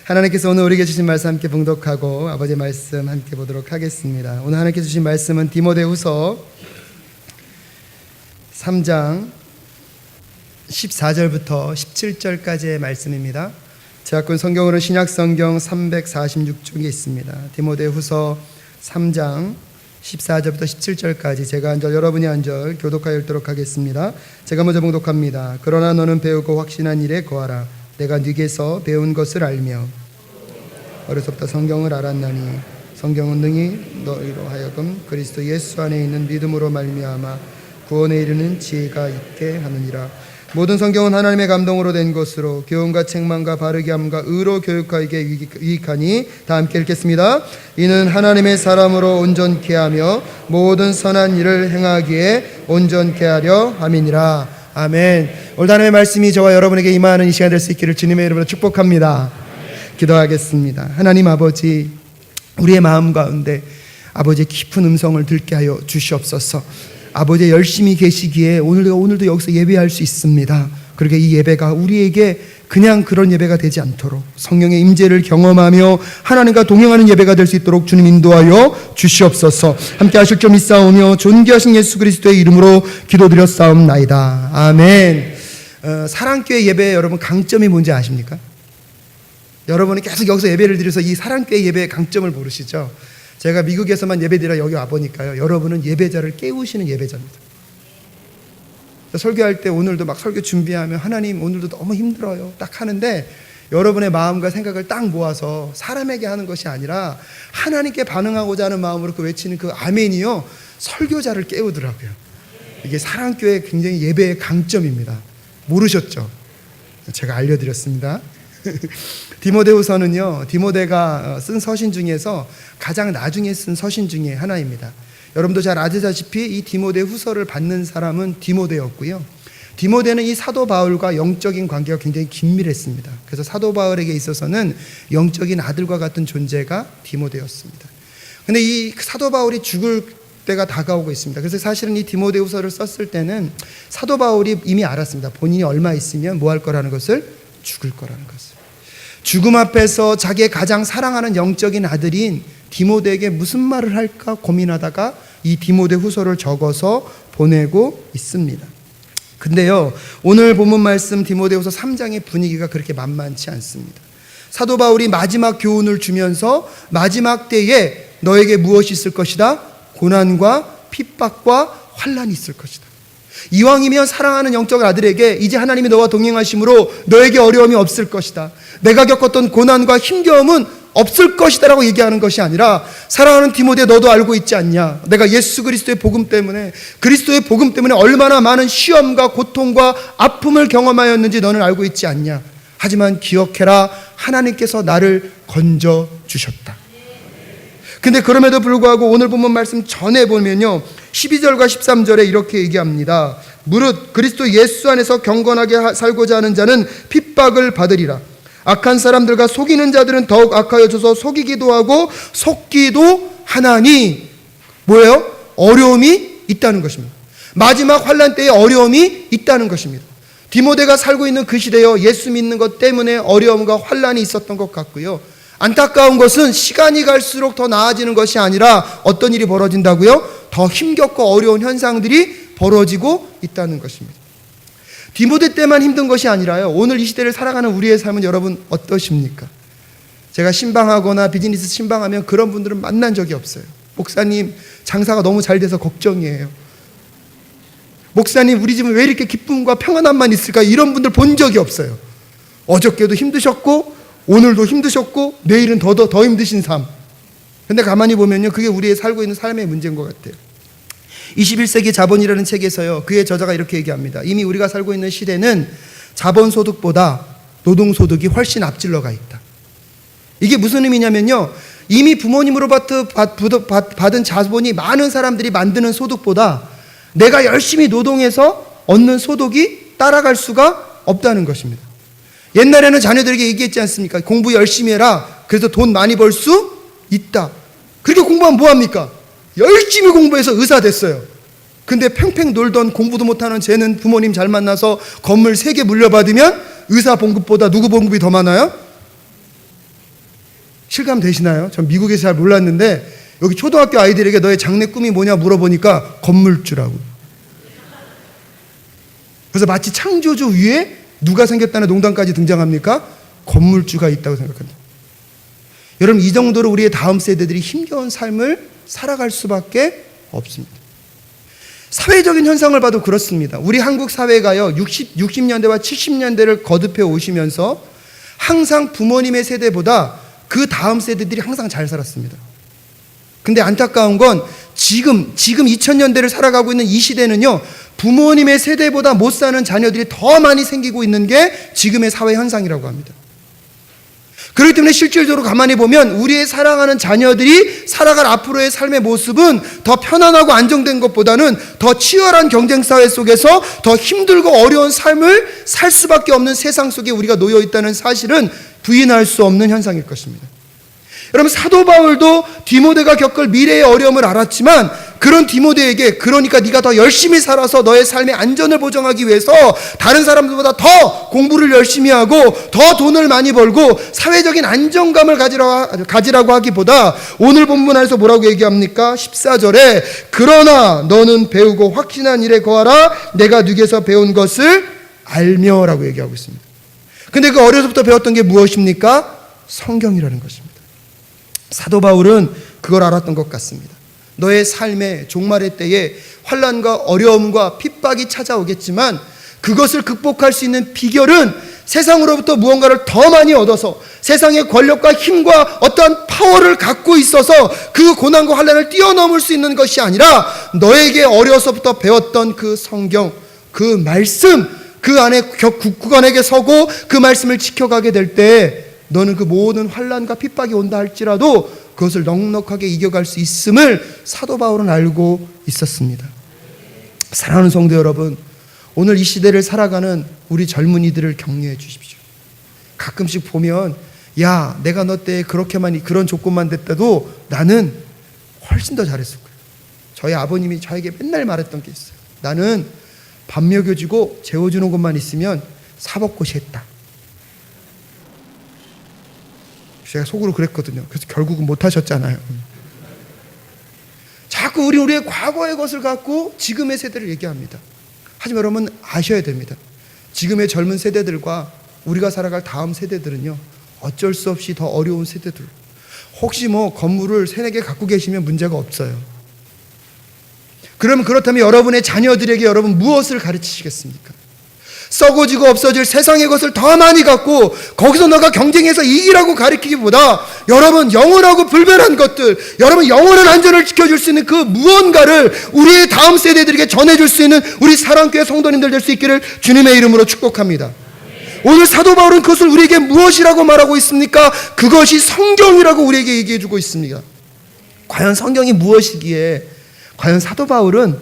하나님께서 오늘 우리에게 주신 말씀 함께 봉독하고 아버지의 말씀 함께 보도록 하겠습니다. 오늘 하나님께서 주신 말씀은 디모데후서 3장 14절부터 17절까지의 말씀입니다. 제가 갖고 있는 성경으로 신약성경 346쪽에 있습니다. 디모데후서 3장 14절부터 17절까지 제가 한 절 여러분이 한 절 교독하여 읽도록 하겠습니다. 제가 먼저 봉독합니다. 그러나 너는 배우고 확신한 일에 거하라. 내가 네게서 배운 것을 알며 어려서부터 성경을 알았나니 성경은 능히 너희로 하여금 그리스도 예수 안에 있는 믿음으로 말미암아 구원에 이르는 지혜가 있게 하느니라. 모든 성경은 하나님의 감동으로 된 것으로 교훈과 책망과 바르게 함과 의로 교육하기에 유익하니 다 함께 읽겠습니다. 이는 하나님의 사람으로 온전케 하며 모든 선한 일을 행하기에 온전케 하려 함이니라. 아멘. 오늘 하나님의 말씀이 저와 여러분에게 임하는 이 시간 될 수 있기를 주님의 이름으로 축복합니다. 기도하겠습니다. 하나님 아버지, 우리의 마음 가운데 아버지의 깊은 음성을 듣게 하여 주시옵소서. 아버지 열심히 계시기에 오늘도 여기서 예배할 수 있습니다. 그러게 이 예배가 우리에게 그냥 그런 예배가 되지 않도록 성령의 임재를 경험하며 하나님과 동행하는 예배가 될 수 있도록 주님 인도하여 주시옵소서. 함께 하실 점 있사오며 존귀하신 예수 그리스도의 이름으로 기도드렸사옵나이다. 아멘. 사랑교회 예배 여러분 강점이 뭔지 아십니까? 여러분이 계속 여기서 예배를 드려서 이 사랑교회 예배의 강점을 모르시죠? 제가 미국에서만 예배드려 여기 와보니까요, 여러분은 예배자를 깨우시는 예배자입니다. 설교할 때 오늘도 막 설교 준비하면 하나님 오늘도 너무 힘들어요 딱 하는데 여러분의 마음과 생각을 딱 모아서 사람에게 하는 것이 아니라 하나님께 반응하고자 하는 마음으로 그 외치는 그 아멘이요, 설교자를 깨우더라고요. 이게 사랑교회 굉장히 예배의 강점입니다. 모르셨죠? 제가 알려드렸습니다. 디모데후서는요, 디모데가 쓴 서신 중에서 가장 나중에 쓴 서신 중에 하나입니다. 여러분도 잘 아시다시피 이 디모데후서를 받는 사람은 디모데였고요. 디모데는 이 사도 바울과 영적인 관계가 굉장히 긴밀했습니다. 그래서 사도 바울에게 있어서는 영적인 아들과 같은 존재가 디모데였습니다. 근데 이 사도 바울이 죽을 때가 다가오고 있습니다. 그래서 사실은 이 디모데후서를 썼을 때는 사도 바울이 이미 알았습니다. 본인이 얼마 있으면 뭐 할 거라는 것을, 죽을 거라는 것을. 죽음 앞에서 자기의 가장 사랑하는 영적인 아들인 디모데에게 무슨 말을 할까 고민하다가 이 디모데후서를 적어서 보내고 있습니다. 근데요, 오늘 본문 말씀 디모데후서 3장의 분위기가 그렇게 만만치 않습니다. 사도 바울이 마지막 교훈을 주면서 마지막 때에 너에게 무엇이 있을 것이다? 고난과 핍박과 환난이 있을 것이다. 이왕이면 사랑하는 영적 아들에게 이제 하나님이 너와 동행하심으로 너에게 어려움이 없을 것이다. 내가 겪었던 고난과 힘겨움은 없을 것이다 라고 얘기하는 것이 아니라, 사랑하는 디모데 너도 알고 있지 않냐? 내가 예수 그리스도의 복음 때문에, 그리스도의 복음 때문에 얼마나 많은 시험과 고통과 아픔을 경험하였는지 너는 알고 있지 않냐? 하지만 기억해라, 하나님께서 나를 건져주셨다. 근데 그럼에도 불구하고 오늘 본문 말씀 전에 보면요, 12절과 13절에 이렇게 얘기합니다. 무릇 그리스도 예수 안에서 경건하게 살고자 하는 자는 핍박을 받으리라. 악한 사람들과 속이는 자들은 더욱 악하여져서 속이기도 하고 속기도 하나니, 뭐예요? 어려움이 있다는 것입니다. 마지막 환난 때에 어려움이 있다는 것입니다. 디모데가 살고 있는 그 시대여 예수 믿는 것 때문에 어려움과 환난이 있었던 것 같고요, 안타까운 것은 시간이 갈수록 더 나아지는 것이 아니라 어떤 일이 벌어진다고요? 더 힘겹고 어려운 현상들이 벌어지고 있다는 것입니다. 디모데 때만 힘든 것이 아니라요, 오늘 이 시대를 살아가는 우리의 삶은 여러분 어떠십니까? 제가 신방하거나 비즈니스 신방하면 그런 분들은 만난 적이 없어요. 목사님 장사가 너무 잘 돼서 걱정이에요. 목사님 우리 집은 왜 이렇게 기쁨과 평안함만 있을까? 이런 분들 본 적이 없어요. 어저께도 힘드셨고 오늘도 힘드셨고 내일은 더 힘드신 삶. 근데 가만히 보면요, 그게 우리의 살고 있는 삶의 문제인 것 같아요. 21세기 자본이라는 책에서요, 그의 저자가 이렇게 얘기합니다. 이미 우리가 살고 있는 시대는 자본소득보다 노동소득이 훨씬 앞질러가 있다. 이게 무슨 의미냐면요, 이미 부모님으로부터 받은 자본이 많은 사람들이 만드는 소득보다 내가 열심히 노동해서 얻는 소득이 따라갈 수가 없다는 것입니다. 옛날에는 자녀들에게 얘기했지 않습니까? 공부 열심히 해라. 그래서 돈 많이 벌 수 있다. 그렇게 공부하면 뭐합니까? 열심히 공부해서 의사 됐어요. 근데 팽팽 놀던 공부도 못하는 쟤는 부모님 잘 만나서 건물 3개 물려받으면 의사 봉급보다 누구 봉급이 더 많아요? 실감 되시나요? 전 미국에서 잘 몰랐는데 여기 초등학교 아이들에게 너의 장래 꿈이 뭐냐 물어보니까 건물주라고. 그래서 마치 창조주 위에 누가 생겼다는 농담까지 등장합니까? 건물주가 있다고 생각합니다. 여러분, 이 정도로 우리의 다음 세대들이 힘겨운 삶을 살아갈 수밖에 없습니다. 사회적인 현상을 봐도 그렇습니다. 우리 한국 사회가요, 60년대와 70년대를 거듭해 오시면서 항상 부모님의 세대보다 그 다음 세대들이 항상 잘 살았습니다. 근데 안타까운 건 지금 2000년대를 살아가고 있는 이 시대는요, 부모님의 세대보다 못 사는 자녀들이 더 많이 생기고 있는 게 지금의 사회 현상이라고 합니다. 그렇기 때문에 실질적으로 가만히 보면 우리의 사랑하는 자녀들이 살아갈 앞으로의 삶의 모습은 더 편안하고 안정된 것보다는 더 치열한 경쟁사회 속에서 더 힘들고 어려운 삶을 살 수밖에 없는 세상 속에 우리가 놓여 있다는 사실은 부인할 수 없는 현상일 것입니다. 여러분, 사도 바울도 디모데가 겪을 미래의 어려움을 알았지만 그런 디모데에게, 그러니까 네가 더 열심히 살아서 너의 삶의 안전을 보장하기 위해서 다른 사람들보다 더 공부를 열심히 하고 더 돈을 많이 벌고 사회적인 안정감을 가지라고 하기보다 오늘 본문 안에서 뭐라고 얘기합니까? 14절에 그러나 너는 배우고 확신한 일에 거하라 내가 네게서 배운 것을 알며 라고 얘기하고 있습니다. 근데 그 어려서부터 배웠던 게 무엇입니까? 성경이라는 것입니다. 사도 바울은 그걸 알았던 것 같습니다. 너의 삶의 종말의 때에 환난과 어려움과 핍박이 찾아오겠지만 그것을 극복할 수 있는 비결은 세상으로부터 무언가를 더 많이 얻어서 세상의 권력과 힘과 어떠한 파워를 갖고 있어서 그 고난과 환난을 뛰어넘을 수 있는 것이 아니라 너에게 어려서부터 배웠던 그 성경, 그 말씀, 그 안에 굳건하게 서고 그 말씀을 지켜가게 될 때 너는 그 모든 환난과 핍박이 온다 할지라도 그것을 넉넉하게 이겨갈 수 있음을 사도 바울은 알고 있었습니다. 사랑하는 성도 여러분, 오늘 이 시대를 살아가는 우리 젊은이들을 격려해 주십시오. 가끔씩 보면 야, 내가 너 때 그렇게만 그런 조건만 됐다도 나는 훨씬 더 잘했을 거야. 저희 아버님이 저에게 맨날 말했던 게 있어요. 나는 밥 먹여주고 재워주는 것만 있으면 사법고시 했다. 제가 속으로 그랬거든요. 그래서 결국은 못하셨잖아요. 자꾸 우리의 과거의 것을 갖고 지금의 세대를 얘기합니다. 하지만 여러분 아셔야 됩니다. 지금의 젊은 세대들과 우리가 살아갈 다음 세대들은요, 어쩔 수 없이 더 어려운 세대들. 혹시 건물을 3-4개 갖고 계시면 문제가 없어요. 그렇다면 여러분의 자녀들에게 여러분 무엇을 가르치시겠습니까? 썩어지고 없어질 세상의 것을 더 많이 갖고 거기서 너가 경쟁해서 이기라고 가르치기보다 여러분 영원하고 불변한 것들, 여러분 영원한 안전을 지켜줄 수 있는 그 무언가를 우리의 다음 세대들에게 전해줄 수 있는 우리 사랑교회 성도님들 될 수 있기를 주님의 이름으로 축복합니다. 오늘 사도 바울은 그것을 우리에게 무엇이라고 말하고 있습니까? 그것이 성경이라고 우리에게 얘기해주고 있습니다. 과연 성경이 무엇이기에 과연 사도 바울은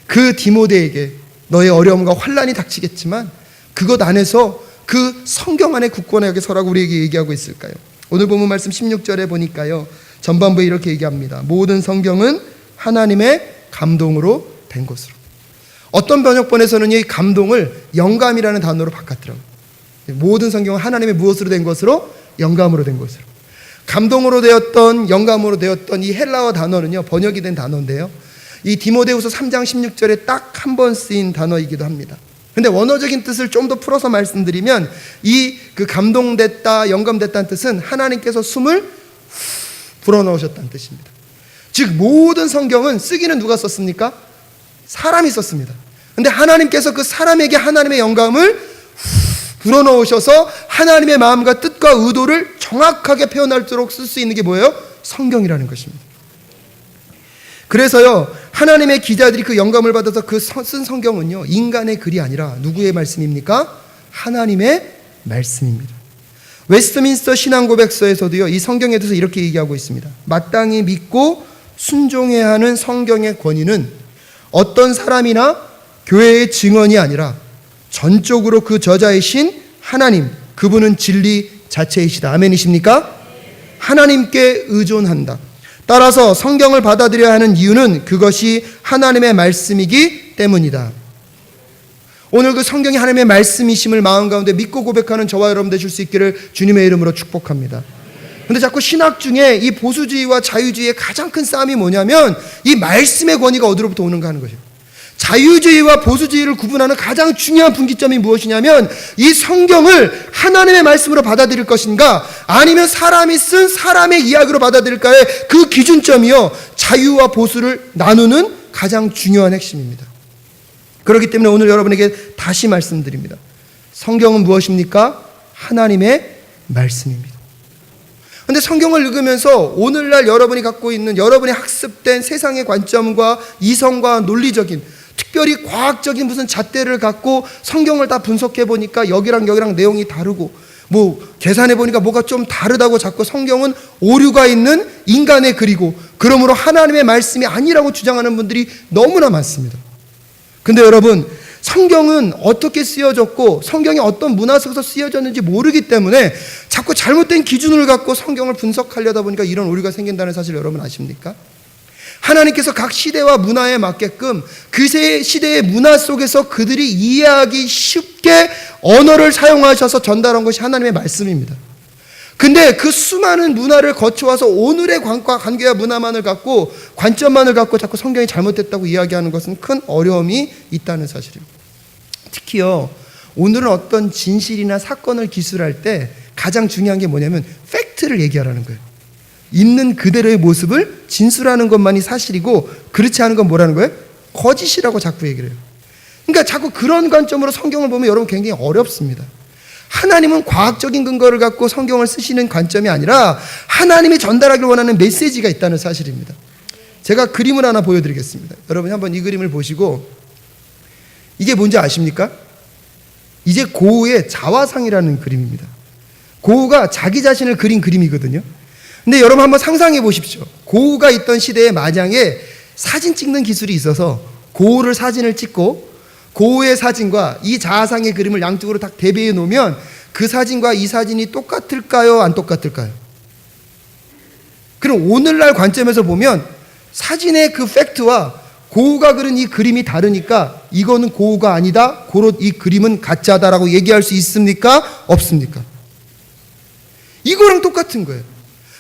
그 디모데에게 너의 어려움과 환난이 닥치겠지만 그것 안에서 그 성경 안에 굳건하게 서라고 우리에게 얘기하고 있을까요? 오늘 본문 말씀 16절에 보니까요, 전반부에 이렇게 얘기합니다. 모든 성경은 하나님의 감동으로 된 것으로. 어떤 번역본에서는 이 감동을 영감이라는 단어로 바꿨더라고요. 모든 성경은 하나님의 무엇으로 된 것으로? 영감으로 된 것으로. 감동으로 되었던, 영감으로 되었던 이 헬라어 단어는요, 번역이 된 단어인데요, 이 디모데후서 3장 16절에 딱 한 번 쓰인 단어이기도 합니다. 근데 원어적인 뜻을 좀 더 풀어서 말씀드리면 이 그 감동됐다, 영감됐다는 뜻은 하나님께서 숨을 불어넣으셨다는 뜻입니다. 즉 모든 성경은 쓰기는 누가 썼습니까? 사람이 썼습니다. 근데 하나님께서 그 사람에게 하나님의 영감을 불어넣으셔서 하나님의 마음과 뜻과 의도를 정확하게 표현할수록 쓸 수 있는 게 뭐예요? 성경이라는 것입니다. 그래서요, 하나님의 기자들이 그 영감을 받아서 그 쓴 성경은요, 인간의 글이 아니라 누구의 말씀입니까? 하나님의 말씀입니다. 웨스트민스터 신앙고백서에서도요, 이 성경에 대해서 이렇게 얘기하고 있습니다. 마땅히 믿고 순종해야 하는 성경의 권위는 어떤 사람이나 교회의 증언이 아니라 전적으로 그 저자이신 하나님, 그분은 진리 자체이시다. 아멘이십니까? 하나님께 의존한다. 따라서 성경을 받아들여야 하는 이유는 그것이 하나님의 말씀이기 때문이다. 오늘 그 성경이 하나님의 말씀이심을 마음 가운데 믿고 고백하는 저와 여러분 되실 수 있기를 주님의 이름으로 축복합니다. 근데 자꾸 신학 중에 이 보수주의와 자유주의의 가장 큰 싸움이 뭐냐면 이 말씀의 권위가 어디로부터 오는가 하는 거죠. 자유주의와 보수주의를 구분하는 가장 중요한 분기점이 무엇이냐면 이 성경을 하나님의 말씀으로 받아들일 것인가 아니면 사람이 쓴 사람의 이야기로 받아들일까의 그 기준점이요, 자유와 보수를 나누는 가장 중요한 핵심입니다. 그렇기 때문에 오늘 여러분에게 다시 말씀드립니다. 성경은 무엇입니까? 하나님의 말씀입니다. 근데 성경을 읽으면서 오늘날 여러분이 갖고 있는 여러분이 학습된 세상의 관점과 이성과 논리적인, 특별히 과학적인 무슨 잣대를 갖고 성경을 다 분석해 보니까 여기랑 내용이 다르고 뭐 계산해 보니까 뭐가 좀 다르다고 자꾸 성경은 오류가 있는 인간의 글이고 그러므로 하나님의 말씀이 아니라고 주장하는 분들이 너무나 많습니다. 근데 여러분, 성경은 어떻게 쓰여졌고 성경이 어떤 문화 속에서 쓰여졌는지 모르기 때문에 자꾸 잘못된 기준을 갖고 성경을 분석하려다 보니까 이런 오류가 생긴다는 사실 여러분 아십니까? 하나님께서 각 시대와 문화에 맞게끔 그 시대의 문화 속에서 그들이 이해하기 쉽게 언어를 사용하셔서 전달한 것이 하나님의 말씀입니다. 근데 그 수많은 문화를 거쳐와서 오늘의 관계와 문화만을 갖고 관점만을 갖고 자꾸 성경이 잘못됐다고 이야기하는 것은 큰 어려움이 있다는 사실입니다. 특히요, 오늘은 어떤 진실이나 사건을 기술할 때 가장 중요한 게 뭐냐면 팩트를 얘기하라는 거예요. 있는 그대로의 모습을 진술하는 것만이 사실이고 그렇지 않은 건 뭐라는 거예요? 거짓이라고 자꾸 얘기를 해요. 그러니까 자꾸 그런 관점으로 성경을 보면 여러분 굉장히 어렵습니다. 하나님은 과학적인 근거를 갖고 성경을 쓰시는 관점이 아니라 하나님이 전달하길 원하는 메시지가 있다는 사실입니다. 제가 그림을 하나 보여드리겠습니다. 여러분 한번 이 그림을 보시고 이게 뭔지 아십니까? 이제 고우의 자화상이라는 그림입니다. 고우가 자기 자신을 그린 그림이거든요. 근데 여러분 한번 상상해 보십시오. 고우가 있던 시대의 마장에 사진 찍는 기술이 있어서 고우를 사진을 찍고 고우의 사진과 이 자화상의 그림을 양쪽으로 딱 대비해 놓으면 그 사진과 이 사진이 똑같을까요? 안 똑같을까요? 그럼 오늘날 관점에서 보면 사진의 그 팩트와 고우가 그린 이 그림이 다르니까 이거는 고우가 아니다, 고로 이 그림은 가짜다라고 얘기할 수 있습니까? 없습니까? 이거랑 똑같은 거예요.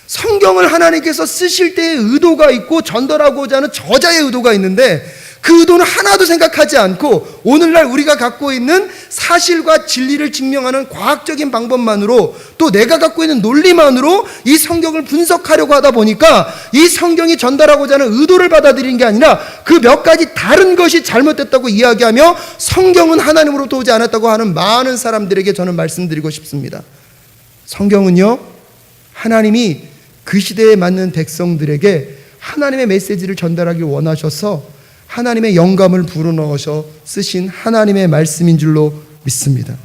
성경을 하나님께서 쓰실 때의 의도가 있고 전달하고자 하는 저자의 의도가 있는데 그 의도는 하나도 생각하지 않고 오늘날 우리가 갖고 있는 사실과 진리를 증명하는 과학적인 방법만으로 또 내가 갖고 있는 논리만으로 이 성경을 분석하려고 하다 보니까 이 성경이 전달하고자 하는 의도를 받아들이는 게 아니라 그 몇 가지 다른 것이 잘못됐다고 이야기하며 성경은 하나님으로부터 오지 않았다고 하는 많은 사람들에게 저는 말씀드리고 싶습니다. 성경은요, 하나님이 그 시대에 맞는 백성들에게 하나님의 메시지를 전달하길 원하셔서 하나님의 영감을 불어넣으셔 쓰신 하나님의 말씀인 줄로 믿습니다.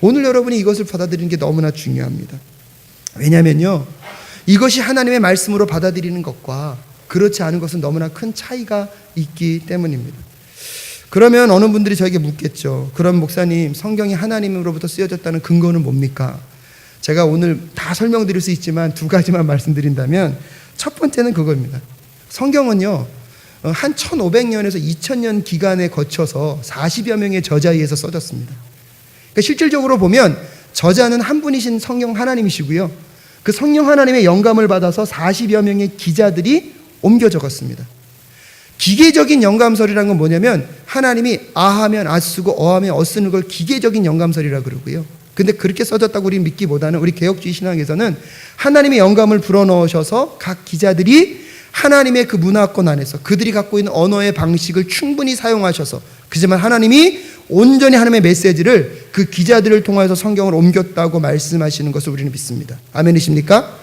오늘 여러분이 이것을 받아들이는 게 너무나 중요합니다. 왜냐하면요, 이것이 하나님의 말씀으로 받아들이는 것과 그렇지 않은 것은 너무나 큰 차이가 있기 때문입니다. 그러면 어느 분들이 저에게 묻겠죠. 그럼 목사님, 성경이 하나님으로부터 쓰여졌다는 근거는 뭡니까? 제가 오늘 다 설명드릴 수 있지만 두 가지만 말씀드린다면 첫 번째는 그겁니다. 성경은요, 한 1500년에서 2000년 기간에 거쳐서 40여 명의 저자에 의해서 써졌습니다. 그러니까 실질적으로 보면 저자는 한 분이신 성령 하나님이시고요, 그 성령 하나님의 영감을 받아서 40여 명의 기자들이 옮겨 적었습니다. 기계적인 영감설이라는 건 뭐냐면 하나님이 아하면 아쓰고 어하면 어쓰는 걸 기계적인 영감설이라고 그러고요. 근데 그렇게 써졌다고 우리 믿기보다는 우리 개혁주의 신앙에서는 하나님의 영감을 불어넣으셔서 각 기자들이 하나님의 그 문화권 안에서 그들이 갖고 있는 언어의 방식을 충분히 사용하셔서, 그지만 하나님이 온전히 하나님의 메시지를 그 기자들을 통해서 성경을 옮겼다고 말씀하시는 것을 우리는 믿습니다. 아멘이십니까?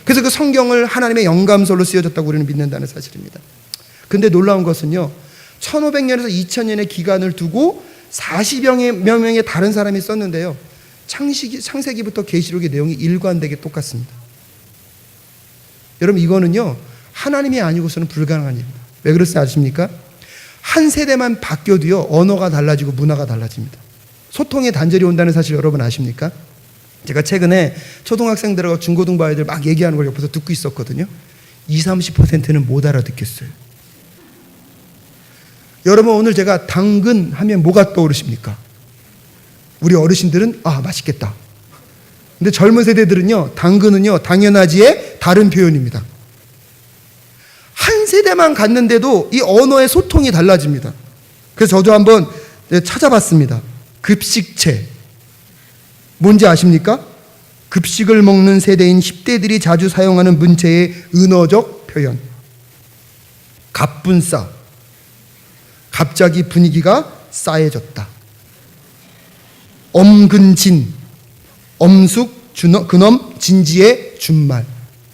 그래서 그 성경을 하나님의 영감설로 쓰여졌다고 우리는 믿는다는 사실입니다. 근데 놀라운 것은요, 1500년에서 2000년의 기간을 두고 40여 명의 다른 사람이 썼는데요, 창세기부터 계시록의 내용이 일관되게 똑같습니다. 여러분, 이거는요 하나님이 아니고서는 불가능한 일입니다. 왜 그렇지 아십니까? 한 세대만 바뀌어도요 언어가 달라지고 문화가 달라집니다. 소통의 단절이 온다는 사실 여러분 아십니까? 제가 최근에 초등학생들하고 중고등부 아이들 막 얘기하는 걸 옆에서 듣고 있었거든요. 20-30%는 못 알아듣겠어요. 여러분, 오늘 제가 당근 하면 뭐가 떠오르십니까? 우리 어르신들은 아, 맛있겠다. 근데 젊은 세대들은요, 당근은요, 당연하지의 다른 표현입니다. 한 세대만 갔는데도 이 언어의 소통이 달라집니다. 그래서 저도 한번 찾아봤습니다. 급식체. 뭔지 아십니까? 급식을 먹는 세대인 10대들이 자주 사용하는 문체의 은어적 표현. 갑분싸. 갑자기 분위기가 싸해졌다. 엄근진. 엄숙, 근엄, 진지의 준말.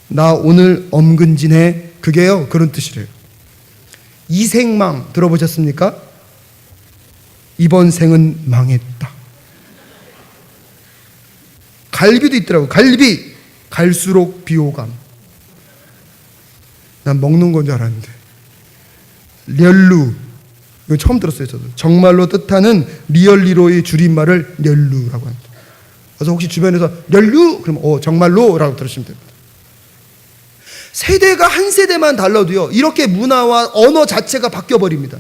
나 오늘 엄근진해. 그게요, 그런 뜻이래요. 이생망 들어보셨습니까? 이번 생은 망했다. 갈비도 있더라고. 갈비. 갈수록 비호감. 난 먹는 건 줄 알았는데. 렬루. 이거 처음 들었어요, 저도. 정말로 뜻하는 리얼리로의 줄임말을 렬루라고 합니다. 그래서 혹시 주변에서 렬루 그러면 정말로라고 들으시면 됩니다. 세대가 한 세대만 달라도요, 이렇게 문화와 언어 자체가 바뀌어 버립니다.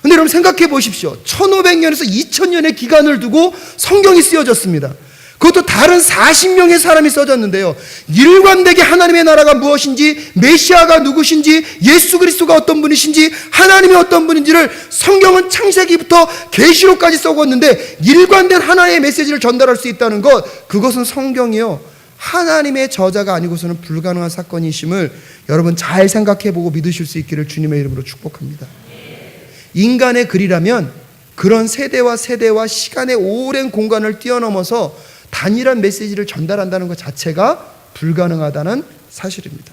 근데 여러분 생각해 보십시오. 1500년에서 2000년의 기간을 두고 성경이 쓰여졌습니다. 그것도 다른 40명의 사람이 써졌는데요, 일관되게 하나님의 나라가 무엇인지, 메시아가 누구신지, 예수 그리스도가 어떤 분이신지, 하나님이 어떤 분인지를 성경은 창세기부터 계시록까지 써왔는데 일관된 하나의 메시지를 전달할 수 있다는 것, 그것은 성경이요, 하나님의 저자가 아니고서는 불가능한 사건이심을 여러분 잘 생각해보고 믿으실 수 있기를 주님의 이름으로 축복합니다. 인간의 글이라면 그런 세대와 시간의 오랜 공간을 뛰어넘어서 단일한 메시지를 전달한다는 것 자체가 불가능하다는 사실입니다.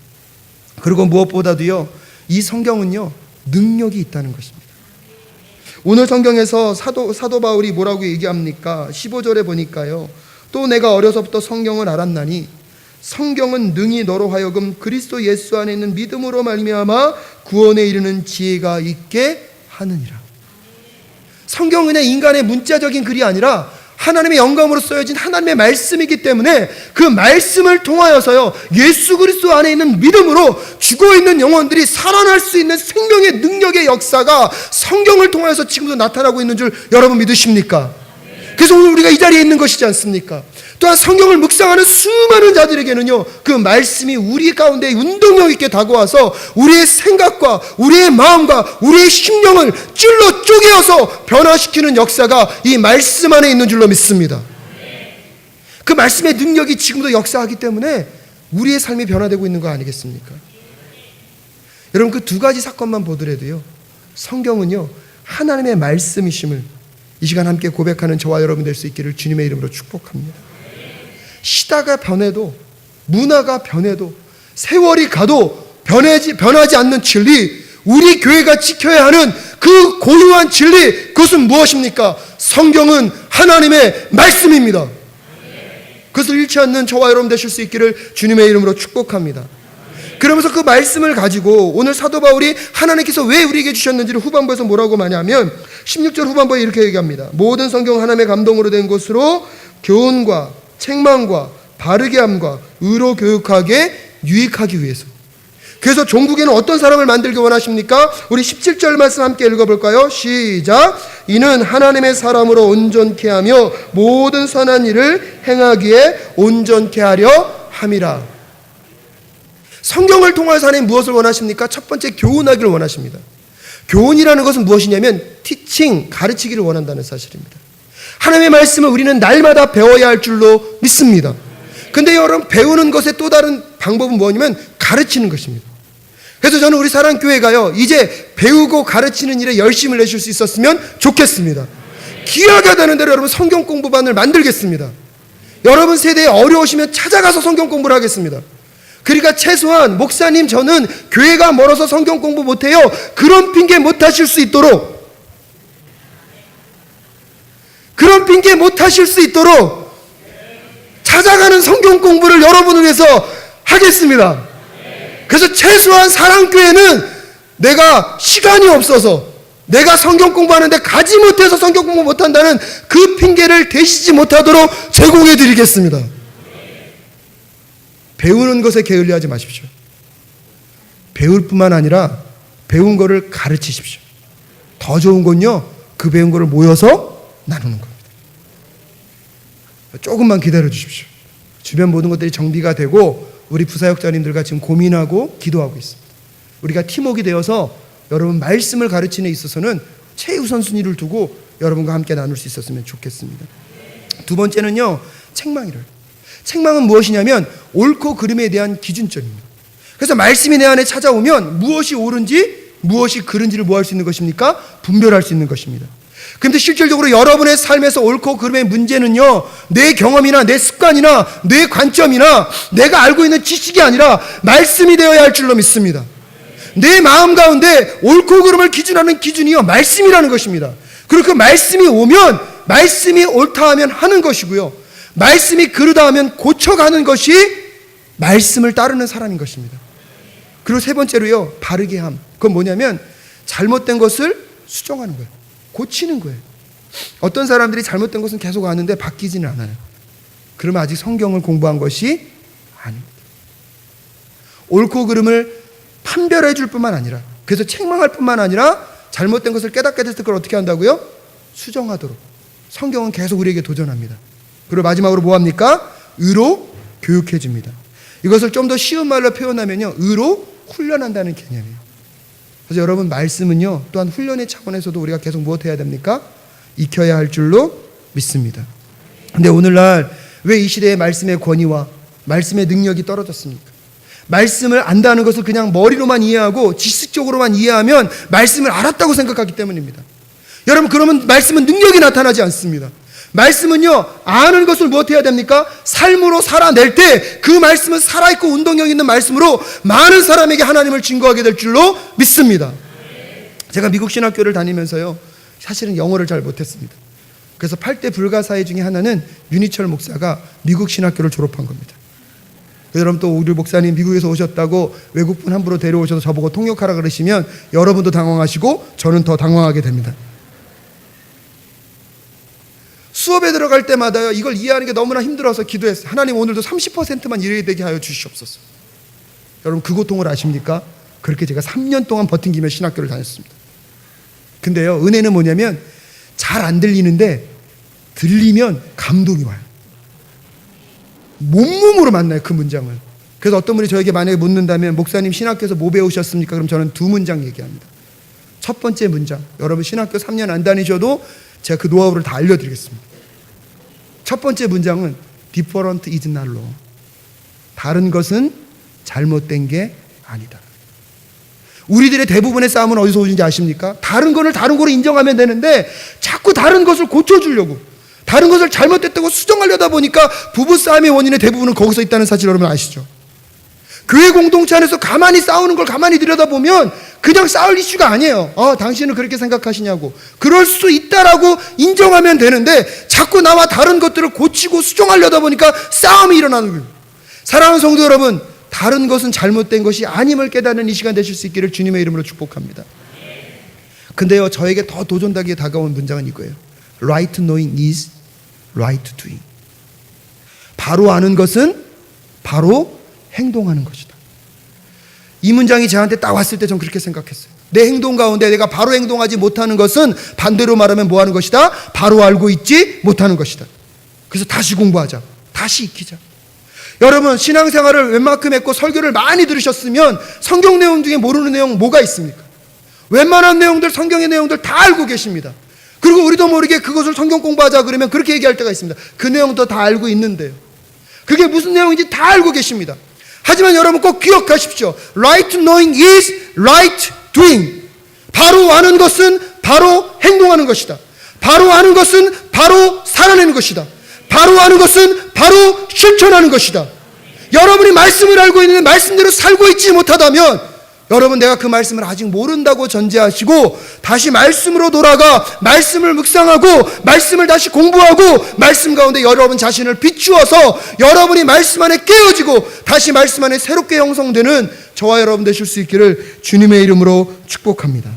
그리고 무엇보다도요, 이 성경은요, 능력이 있다는 것입니다. 오늘 성경에서 사도 바울이 뭐라고 얘기합니까? 15절에 보니까요, 또 내가 어려서부터 성경을 알았나니 성경은 능히 너로 하여금 그리스도 예수 안에 있는 믿음으로 말미암아 구원에 이르는 지혜가 있게 하느니라. 성경은 인간의 문자적인 글이 아니라 하나님의 영감으로 쓰여진 하나님의 말씀이기 때문에 그 말씀을 통하여서요, 예수 그리스도 안에 있는 믿음으로 죽어있는 영혼들이 살아날 수 있는 생명의 능력의 역사가 성경을 통하여서 지금도 나타나고 있는 줄 여러분 믿으십니까? 그래서 오늘 우리가 이 자리에 있는 것이지 않습니까? 또한 성경을 묵상하는 수많은 자들에게는요, 그 말씀이 우리 가운데 운동력 있게 다가와서 우리의 생각과 우리의 마음과 우리의 심령을 찔러 쪼개어서 변화시키는 역사가 이 말씀 안에 있는 줄로 믿습니다. 그 말씀의 능력이 지금도 역사하기 때문에 우리의 삶이 변화되고 있는 거 아니겠습니까? 여러분, 그 두 가지 사건만 보더라도요, 성경은요, 하나님의 말씀이심을 이 시간 함께 고백하는 저와 여러분 될 수 있기를 주님의 이름으로 축복합니다. 시대가 변해도, 문화가 변해도, 세월이 가도 변하지 않는 진리, 우리 교회가 지켜야 하는 그 고유한 진리, 그것은 무엇입니까? 성경은 하나님의 말씀입니다. 그것을 잃지 않는 저와 여러분 되실 수 있기를 주님의 이름으로 축복합니다. 그러면서 그 말씀을 가지고 오늘 사도 바울이 하나님께서 왜 우리에게 주셨는지를 후반부에서 뭐라고 말하냐면 16절 후반부에 이렇게 얘기합니다. 모든 성경 하나님의 감동으로 된 것으로 교훈과 책망과 바르게 함과 의로 교육하게 유익하기 위해서. 그래서 종국에는 어떤 사람을 만들기 원하십니까? 우리 17절 말씀 함께 읽어볼까요? 시작. 이는 하나님의 사람으로 온전케 하며 모든 선한 일을 행하기에 온전케 하려 함이라. 성경을 통해서 하나님 무엇을 원하십니까? 첫 번째, 교훈하기를 원하십니다. 교훈이라는 것은 무엇이냐면 티칭, 가르치기를 원한다는 사실입니다. 하나님의 말씀을 우리는 날마다 배워야 할 줄로 믿습니다. 근데 여러분, 배우는 것의 또 다른 방법은 뭐냐면 가르치는 것입니다. 그래서 저는 우리 사랑교회가요, 이제 배우고 가르치는 일에 열심을 내실 수 있었으면 좋겠습니다. 기회가 되는 대로 여러분 성경 공부반을 만들겠습니다. 여러분 세대에 어려우시면 찾아가서 성경 공부를 하겠습니다. 그러니까 최소한 목사님, 저는 교회가 멀어서 성경 공부 못해요, 그런 핑계 못 하실 수 있도록, 찾아가는 성경 공부를 여러분을 위해서 하겠습니다. 그래서 최소한 사랑교회는 내가 시간이 없어서, 내가 성경 공부하는데 가지 못해서 성경 공부 못한다는 그 핑계를 대시지 못하도록 제공해 드리겠습니다. 배우는 것에 게을리하지 마십시오. 배울 뿐만 아니라 배운 거를 가르치십시오. 더 좋은 건요, 그 배운 거를 모여서 나누는 겁니다. 조금만 기다려 주십시오. 주변 모든 것들이 정비가 되고 우리 부사역자님들과 지금 고민하고 기도하고 있습니다. 우리가 팀워크가 되어서 여러분 말씀을 가르치는 데 있어서는 최우선 순위를 두고 여러분과 함께 나눌 수 있었으면 좋겠습니다. 두 번째는요, 책망이래요. 책망은 무엇이냐면 옳고 그름에 대한 기준점입니다. 그래서 말씀이 내 안에 찾아오면 무엇이 옳은지 무엇이 그른지를 뭐 할 수 있는 것입니까? 분별할 수 있는 것입니다. 그런데 실질적으로 여러분의 삶에서 옳고 그름의 문제는요, 내 경험이나 내 습관이나 내 관점이나 내가 알고 있는 지식이 아니라 말씀이 되어야 할 줄로 믿습니다. 내 마음 가운데 옳고 그름을 기준하는 기준이요, 말씀이라는 것입니다. 그리고 그 말씀이 오면 말씀이 옳다 하면 하는 것이고요, 말씀이 그르다 하면 고쳐가는 것이 말씀을 따르는 사람인 것입니다. 그리고 세 번째로요, 바르게 함. 그건 뭐냐면 잘못된 것을 수정하는 거예요. 고치는 거예요. 어떤 사람들이 잘못된 것은 계속 아는데 바뀌지는 않아요. 그러면 아직 성경을 공부한 것이 아닙니다. 옳고 그름을 판별해 줄 뿐만 아니라, 그래서 책망할 뿐만 아니라 잘못된 것을 깨닫게 됐을 걸 어떻게 한다고요? 수정하도록 성경은 계속 우리에게 도전합니다. 그리고 마지막으로 뭐합니까? 의로 교육해 줍니다. 이것을 좀 더 쉬운 말로 표현하면요, 의로 훈련한다는 개념이에요. 그래서 여러분, 말씀은요 또한 훈련의 차원에서도 우리가 계속 무엇해야 됩니까? 익혀야 할 줄로 믿습니다. 근데 오늘날 왜 이 시대의 말씀의 권위와 말씀의 능력이 떨어졌습니까? 말씀을 안다는 것을 그냥 머리로만 이해하고 지식적으로만 이해하면 말씀을 알았다고 생각하기 때문입니다. 여러분, 그러면 말씀은 능력이 나타나지 않습니다. 말씀은요, 아는 것을 무엇해야 됩니까? 삶으로 살아낼 때 그 말씀은 살아있고 운동력 있는 말씀으로 많은 사람에게 하나님을 증거하게 될 줄로 믿습니다. 제가 미국 신학교를 다니면서요, 사실은 영어를 잘 못했습니다. 그래서 8대 불가사의 중에 하나는 윤희철 목사가 미국 신학교를 졸업한 겁니다. 여러분, 또 우리 목사님 미국에서 오셨다고 외국분 함부로 데려오셔서 저보고 통역하라 그러시면 여러분도 당황하시고 저는 더 당황하게 됩니다. 수업에 들어갈 때마다요, 이걸 이해하는 게 너무나 힘들어서 기도했어요. 하나님, 오늘도 30%만 이해되게 되게 하여 주시옵소서. 여러분, 그 고통을 아십니까? 그렇게 제가 3년 동안 버팅기며 신학교를 다녔습니다. 근데요, 은혜는 뭐냐면 잘 안 들리는데 들리면 감동이 와요. 몸으로 만나요, 그 문장을. 그래서 어떤 분이 저에게 만약에 묻는다면, 목사님 신학교에서 뭐 배우셨습니까? 그럼 저는 두 문장 얘기합니다. 첫 번째 문장, 여러분 신학교 3년 안 다니셔도 제가 그 노하우를 다 알려드리겠습니다. 첫 번째 문장은 different is not wrong. 다른 것은 잘못된 게 아니다. 우리들의 대부분의 싸움은 어디서 오는지 아십니까? 다른 거를 다른 거로 인정하면 되는데 자꾸 다른 것을 고쳐주려고, 다른 것을 잘못됐다고 수정하려다 보니까 부부싸움의 원인의 대부분은 거기서 있다는 사실 여러분 아시죠? 교회 공동체 안에서 가만히 싸우는 걸 가만히 들여다보면 그냥 싸울 이슈가 아니에요. 당신은 그렇게 생각하시냐고. 그럴 수 있다라고 인정하면 되는데 자꾸 나와 다른 것들을 고치고 수정하려다 보니까 싸움이 일어나는 거예요. 사랑하는 성도 여러분, 다른 것은 잘못된 것이 아님을 깨닫는 이 시간 되실 수 있기를 주님의 이름으로 축복합니다. 근데요, 저에게 더 도전하게 다가온 문장은 이거예요. Right knowing is right doing. 바로 아는 것은 바로 행동하는 것이다. 이 문장이 저한테 딱 왔을 때 전 그렇게 생각했어요. 내 행동 가운데 내가 바로 행동하지 못하는 것은 반대로 말하면 뭐 하는 것이다? 바로 알고 있지 못하는 것이다. 그래서 다시 공부하자. 다시 익히자. 여러분, 신앙생활을 웬만큼 했고 설교를 많이 들으셨으면 성경 내용 중에 모르는 내용 뭐가 있습니까? 웬만한 내용들, 성경의 내용들 다 알고 계십니다. 그리고 우리도 모르게 그것을 성경 공부하자 그러면 그렇게 얘기할 때가 있습니다. 그 내용도 다 알고 있는데요. 그게 무슨 내용인지 다 알고 계십니다. 하지만 여러분 꼭 기억하십시오. Right knowing is right doing. 바로 아는 것은 바로 행동하는 것이다. 바로 아는 것은 바로 살아내는 것이다. 바로 아는 것은 바로 실천하는 것이다. 여러분이 말씀을 알고 있는데 말씀대로 살고 있지 못하다면 여러분, 내가 그 말씀을 아직 모른다고 전제하시고 다시 말씀으로 돌아가 말씀을 묵상하고 말씀을 다시 공부하고 말씀 가운데 여러분 자신을 비추어서 여러분이 말씀 안에 깨어지고 다시 말씀 안에 새롭게 형성되는 저와 여러분 되실 수 있기를 주님의 이름으로 축복합니다.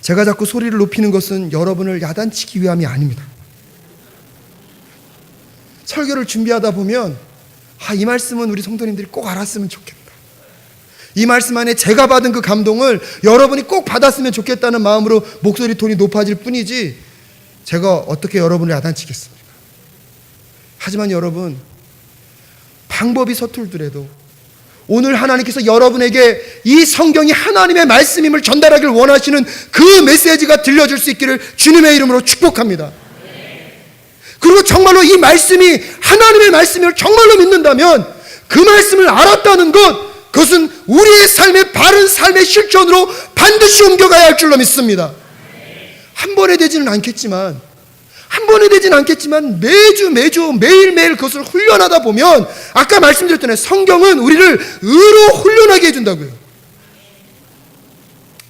제가 자꾸 소리를 높이는 것은 여러분을 야단치기 위함이 아닙니다. 설교를 준비하다 보면 이 말씀은 우리 성도님들이 꼭 알았으면 좋겠다. 이 말씀 안에 제가 받은 그 감동을 여러분이 꼭 받았으면 좋겠다는 마음으로 목소리 톤이 높아질 뿐이지 제가 어떻게 여러분을 야단치겠습니까? 하지만 여러분, 방법이 서툴더라도 오늘 하나님께서 여러분에게 이 성경이 하나님의 말씀임을 전달하길 원하시는 그 메시지가 들려줄 수 있기를 주님의 이름으로 축복합니다. 그리고 정말로 이 말씀이 하나님의 말씀을 정말로 믿는다면 그 말씀을 알았다는 것, 그것은 우리의 삶의 바른 삶의 실천으로 반드시 옮겨가야 할 줄로 믿습니다. 한 번에 되지는 않겠지만 매주 매일매일 그것을 훈련하다 보면 아까 말씀드렸잖아요. 성경은 우리를 의로 훈련하게 해준다고요.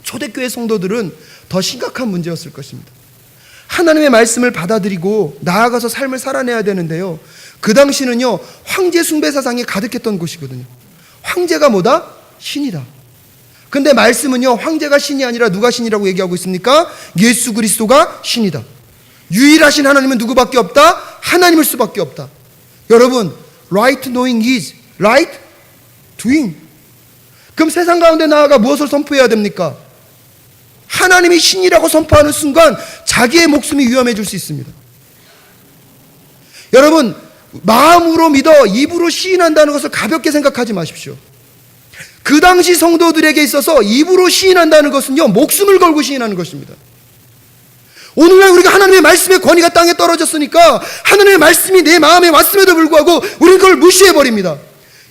초대교회 성도들은 더 심각한 문제였을 것입니다. 하나님의 말씀을 받아들이고 나아가서 삶을 살아내야 되는데요, 그 당시는요 황제 숭배 사상이 가득했던 곳이거든요. 황제가 뭐다? 신이다. 근데 말씀은요 황제가 신이 아니라 누가 신이라고 얘기하고 있습니까? 예수 그리스도가 신이다. 유일하신 하나님은 누구밖에 없다? 하나님일 수밖에 없다. 여러분, right knowing is right doing. 그럼 세상 가운데 나아가 무엇을 선포해야 됩니까? 하나님이 신이라고 선포하는 순간 자기의 목숨이 위험해질 수 있습니다. 여러분, 마음으로 믿어 입으로 시인한다는 것을 가볍게 생각하지 마십시오. 그 당시 성도들에게 있어서 입으로 시인한다는 것은요 목숨을 걸고 시인하는 것입니다. 오늘날 우리가 하나님의 말씀의 권위가 땅에 떨어졌으니까 하나님의 말씀이 내 마음에 왔음에도 불구하고 우리는 그걸 무시해버립니다.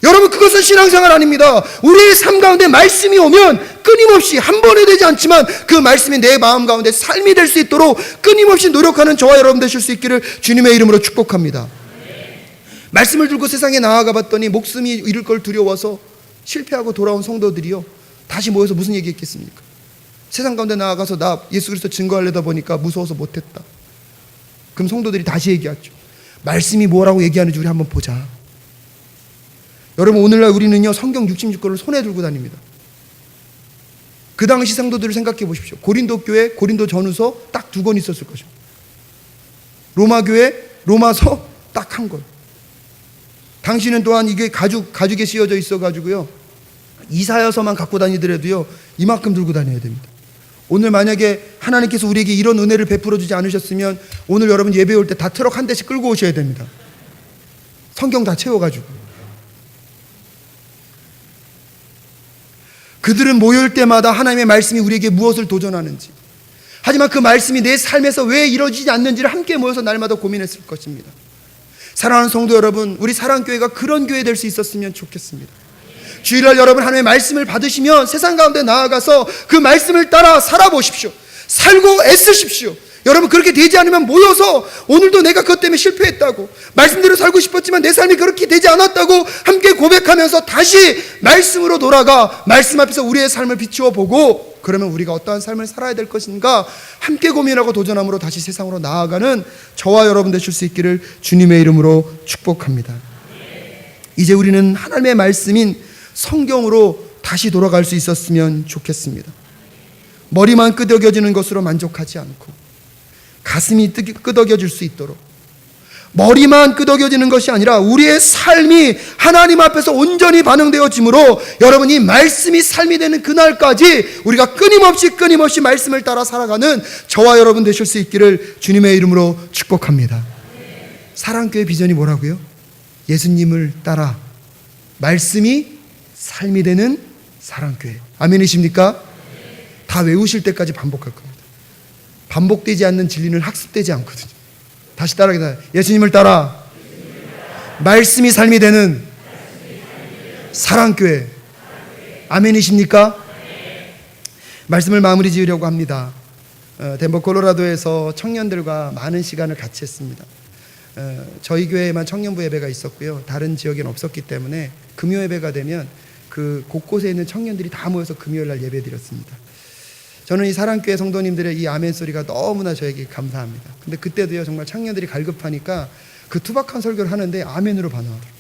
여러분, 그것은 신앙생활 아닙니다. 우리의 삶 가운데 말씀이 오면 끊임없이, 한 번에 되지 않지만 그 말씀이 내 마음 가운데 삶이 될 수 있도록 끊임없이 노력하는 저와 여러분 되실 수 있기를 주님의 이름으로 축복합니다. 말씀을 들고 세상에 나아가 봤더니 목숨이 잃을 걸 두려워서 실패하고 돌아온 성도들이요 다시 모여서 무슨 얘기했겠습니까? 세상 가운데 나아가서 나 예수 그리스도 증거하려다 보니까 무서워서 못했다. 그럼 성도들이 다시 얘기하죠. 말씀이 뭐라고 얘기하는지 우리 한번 보자. 여러분, 오늘날 우리는요 성경 66권을 손에 들고 다닙니다. 그 당시 성도들을 생각해 보십시오. 고린도 교회 고린도 전후서 딱 2권 있었을 것입니다. 로마 교회 로마서 딱 1권. 당시는 또한 이게 가죽에 씌워져 있어가지고요 이사야서만 갖고 다니더라도요 이만큼 들고 다녀야 됩니다. 오늘 만약에 하나님께서 우리에게 이런 은혜를 베풀어 주지 않으셨으면 오늘 여러분 예배 올 때 다 트럭 한 대씩 끌고 오셔야 됩니다. 성경 다 채워가지고. 그들은 모여올 때마다 하나님의 말씀이 우리에게 무엇을 도전하는지, 하지만 그 말씀이 내 삶에서 왜 이루어지지 않는지를 함께 모여서 날마다 고민했을 것입니다. 사랑하는 성도 여러분, 우리 사랑교회가 그런 교회 될 수 있었으면 좋겠습니다. 주일날 여러분 하나님의 말씀을 받으시면 세상 가운데 나아가서 그 말씀을 따라 살아보십시오. 살고 애쓰십시오. 여러분, 그렇게 되지 않으면 모여서 오늘도 내가 그것 때문에 실패했다고, 말씀대로 살고 싶었지만 내 삶이 그렇게 되지 않았다고 함께 고백하면서 다시 말씀으로 돌아가 말씀 앞에서 우리의 삶을 비추어 보고, 그러면 우리가 어떠한 삶을 살아야 될 것인가 함께 고민하고 도전함으로 다시 세상으로 나아가는 저와 여러분 되실 수 있기를 주님의 이름으로 축복합니다. 이제 우리는 하나님의 말씀인 성경으로 다시 돌아갈 수 있었으면 좋겠습니다. 머리만 끄덕여지는 것으로 만족하지 않고 가슴이 끄덕여질 수 있도록, 머리만 끄덕여지는 것이 아니라 우리의 삶이 하나님 앞에서 온전히 반응되어지므로 여러분이 말씀이 삶이 되는 그날까지 우리가 끊임없이 말씀을 따라 살아가는 저와 여러분 되실 수 있기를 주님의 이름으로 축복합니다. 사랑교회 비전이 뭐라고요? 예수님을 따라 말씀이 삶이 되는 사랑교회. 아멘이십니까? 다 외우실 때까지 반복할 겁니다. 반복되지 않는 진리는 학습되지 않거든요. 다시 따라하겠습니다. 예수님을 따라 말씀이 삶이 되는 사랑교회. 아멘이십니까? 말씀을 마무리 지으려고 합니다. 덴버 콜로라도에서 청년들과 많은 시간을 같이 했습니다. 저희 교회에만 청년부 예배가 있었고요, 다른 지역에는 없었기 때문에 금요 예배가 되면 그 곳곳에 있는 청년들이 다 모여서 금요일 날 예배 드렸습니다. 저는 이 사랑교회 성도님들의 이 아멘 소리가 너무나 저에게 감사합니다. 근데 그때도요 정말 청년들이 갈급하니까 그 투박한 설교를 하는데 아멘으로 반응하더라고요.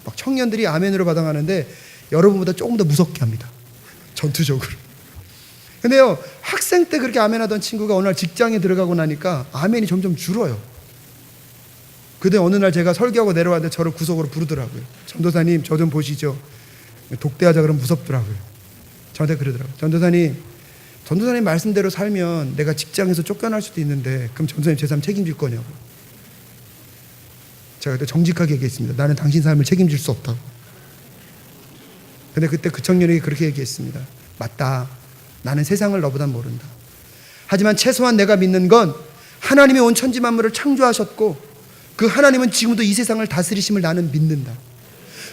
막 청년들이 아멘으로 반응하는데 여러분보다 조금 더 무섭게 합니다, 전투적으로. 근데요 학생 때 그렇게 아멘하던 친구가 어느 날 직장에 들어가고 나니까 아멘이 점점 줄어요. 그때 어느 날 제가 설교하고 내려왔는데 저를 구석으로 부르더라고요. 전도사님, 저 좀 보시죠. 독대하자 그러면 무섭더라고요. 저한테 그러더라고요. 전도사님 말씀대로 살면 내가 직장에서 쫓겨날 수도 있는데 그럼 전도사님 제 삶 책임질 거냐고. 제가 그때 정직하게 얘기했습니다. 나는 당신 삶을 책임질 수 없다고. 근데 그때 그 청년이 그렇게 얘기했습니다. 맞다. 나는 세상을 너보다 모른다. 하지만 최소한 내가 믿는 건 하나님이 온 천지 만물을 창조하셨고 그 하나님은 지금도 이 세상을 다스리심을 나는 믿는다.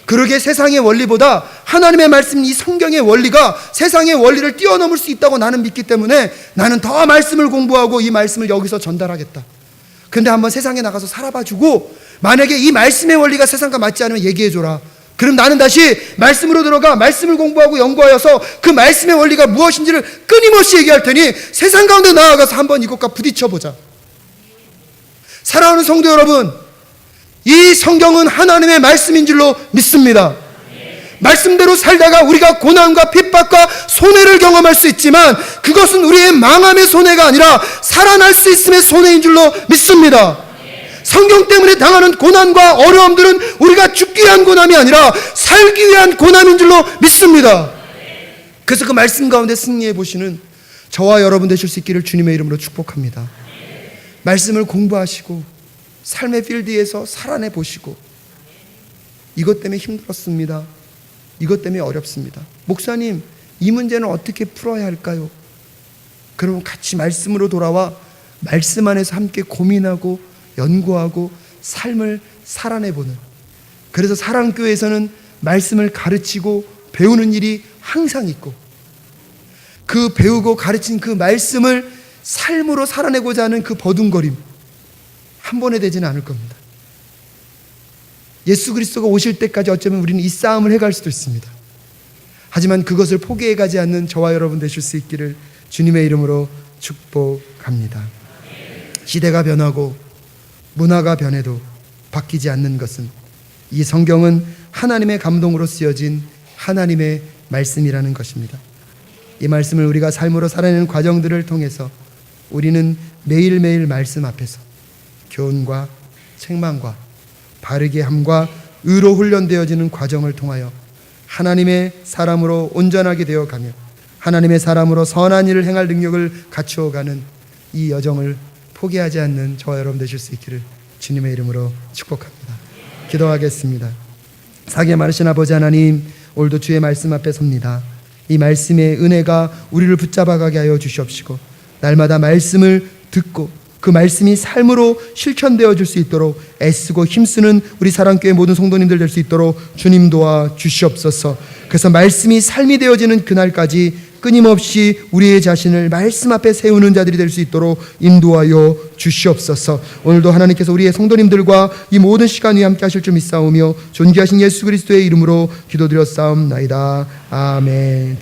그러게 세상의 원리보다 하나님의 말씀, 이 성경의 원리가 세상의 원리를 뛰어넘을 수 있다고 나는 믿기 때문에 나는 더 말씀을 공부하고 이 말씀을 여기서 전달하겠다. 근데 한번 세상에 나가서 살아봐주고 만약에 이 말씀의 원리가 세상과 맞지 않으면 얘기해줘라. 그럼 나는 다시 말씀으로 들어가 말씀을 공부하고 연구하여서 그 말씀의 원리가 무엇인지를 끊임없이 얘기할 테니 세상 가운데 나아가서 한번 이것과 부딪혀보자. 사랑하는 성도 여러분, 이 성경은 하나님의 말씀인 줄로 믿습니다. 말씀대로 살다가 우리가 고난과 핍박과 손해를 경험할 수 있지만 그것은 우리의 망함의 손해가 아니라 살아날 수 있음의 손해인 줄로 믿습니다. 성경 때문에 당하는 고난과 어려움들은 우리가 죽기 위한 고난이 아니라 살기 위한 고난인 줄로 믿습니다. 그래서 그 말씀 가운데 승리해 보시는 저와 여러분 되실 수 있기를 주님의 이름으로 축복합니다. 말씀을 공부하시고 삶의 필드에서 살아내 보시고 이것 때문에 힘들었습니다. 이것 때문에 어렵습니다. 목사님, 이 문제는 어떻게 풀어야 할까요? 그러면 같이 말씀으로 돌아와 말씀 안에서 함께 고민하고 연구하고 삶을 살아내보는, 그래서 사랑교회에서는 말씀을 가르치고 배우는 일이 항상 있고 그 배우고 가르친 그 말씀을 삶으로 살아내고자 하는 그 버둥거림 한 번에 되지는 않을 겁니다. 예수 그리스도가 오실 때까지 어쩌면 우리는 이 싸움을 해갈 수도 있습니다. 하지만 그것을 포기해가지 않는 저와 여러분 되실 수 있기를 주님의 이름으로 축복합니다. 시대가 변하고 문화가 변해도 바뀌지 않는 것은 이 성경은 하나님의 감동으로 쓰여진 하나님의 말씀이라는 것입니다. 이 말씀을 우리가 삶으로 살아내는 과정들을 통해서 우리는 매일매일 말씀 앞에서 교훈과 책망과 바르게 함과 의로 훈련되어지는 과정을 통하여 하나님의 사람으로 온전하게 되어가며 하나님의 사람으로 선한 일을 행할 능력을 갖추어가는 이 여정을 포기하지 않는 저와 여러분 되실 수 있기를 주님의 이름으로 축복합니다. 기도하겠습니다. 사계 많으신 아버지 하나님, 오늘도 주의 말씀 앞에 섭니다. 이 말씀의 은혜가 우리를 붙잡아가게 하여 주시옵시고 날마다 말씀을 듣고 그 말씀이 삶으로 실천되어 줄 수 있도록 애쓰고 힘쓰는 우리 사랑교회 모든 성도님들 될 수 있도록 주님 도와 주시옵소서. 그래서 말씀이 삶이 되어지는 그날까지 끊임없이 우리의 자신을 말씀 앞에 세우는 자들이 될 수 있도록 인도하여 주시옵소서. 오늘도 하나님께서 우리의 성도님들과 이 모든 시간 위에 함께 하실 줄 믿사오며 존귀하신 예수 그리스도의 이름으로 기도드렸사옵나이다. 아멘.